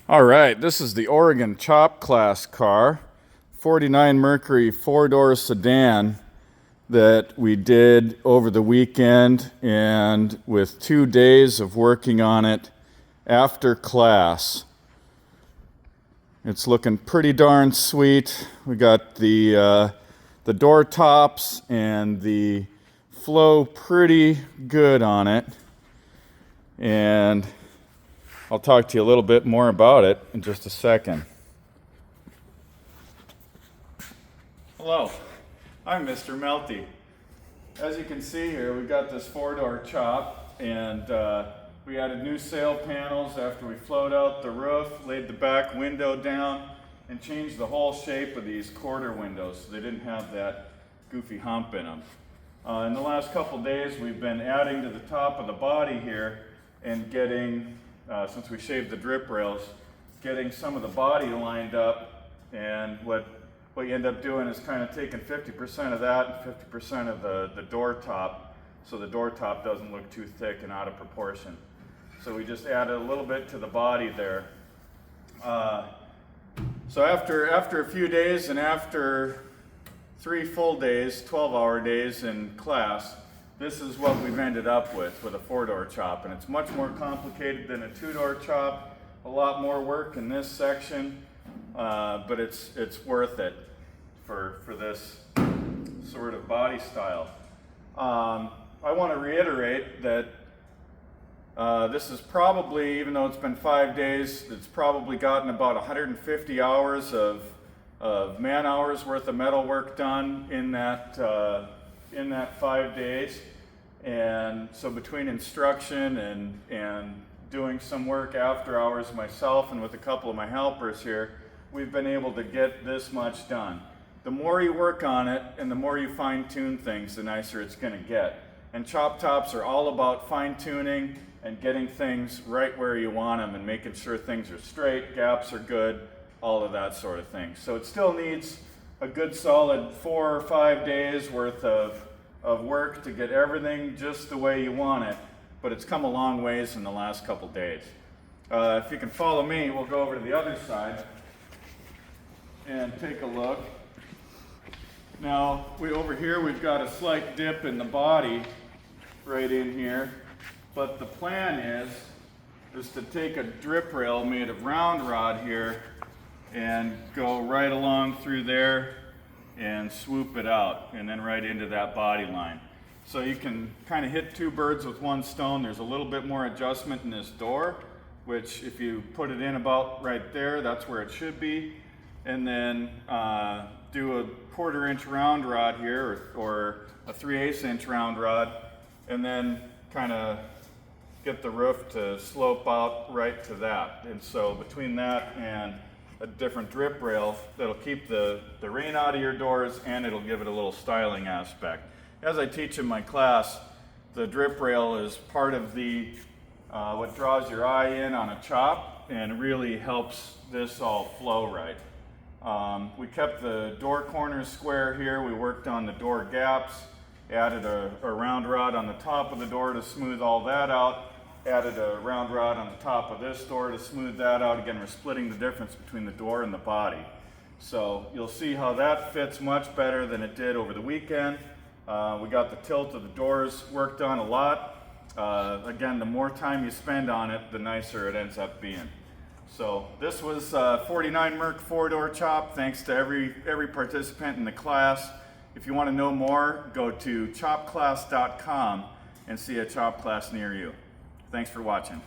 All right, this is the Oregon Chop Class car, 49 Mercury 4-door sedan that we did over the weekend, and with 2 days of working on it after class. It's looking pretty darn sweet. We got the door tops and the flow pretty good on it, and I'll talk to you a little bit more about it in just a second. Hello, I'm Mr. Melty. As you can see here, we got this 4-door chop, and we added new sail panels after we flowed out the roof, laid the back window down, and changed the whole shape of these quarter windows so they didn't have that goofy hump in them. In the last couple days, we've been adding to the top of the body here and getting since we shaved the drip rails, getting some of the body lined up, and what you end up doing is kind of taking 50% of that and 50% of the door top, so the door top doesn't look too thick and out of proportion. So we just added a little bit to the body there. So after a few days and after 3 full days, 12-hour days in class, this is what we've ended up with a 4-door chop, and it's much more complicated than a 2-door chop. A lot more work in this section, but it's worth it for this sort of body style. I want to reiterate that this is probably, even though it's been 5 days, it's probably gotten about 150 hours of man hours worth of metal work done in that 5 days. And so between instruction and doing some work after hours myself and with a couple of my helpers here, we've been able to get this much done. The more you work on it and the more you fine-tune things, the nicer it's going to get. And chop tops are all about fine-tuning and getting things right where you want them and making sure things are straight, gaps are good, all of that sort of thing. So it still needs a good solid 4 or 5 days worth of work to get everything just the way you want it, but it's come a long ways in the last couple days. If you can follow me, we'll go over to the other side and take a look. Now, over here we've got a slight dip in the body right in here, but the plan is to take a drip rail made of round rod here and go right along through there and swoop it out and then right into that body line. So you can kind of hit 2 birds with 1 stone. There's a little bit more adjustment in this door, which if you put it in about right there, that's where it should be. And then do a 1/4 inch round rod here or a 3/8 inch round rod, and then kind of get the roof to slope out right to that. And so between that and a different drip rail, that'll keep the rain out of your doors, and it'll give it a little styling aspect. As I teach in my class, the drip rail is part of the what draws your eye in on a chop and really helps this all flow right. We kept the door corners square here. We worked on the door gaps, added a round rod on the top of the door to smooth all that out, added a round rod on the top of this door to smooth that out. Again, we're splitting the difference between the door and the body. So you'll see how that fits much better than it did over the weekend. We got the tilt of the doors worked on a lot. Again, the more time you spend on it, the nicer it ends up being. So this was 49 Merc 4-door chop. Thanks to every participant in the class. If you want to know more, go to chopclass.com and see a chop class near you. Thanks for watching.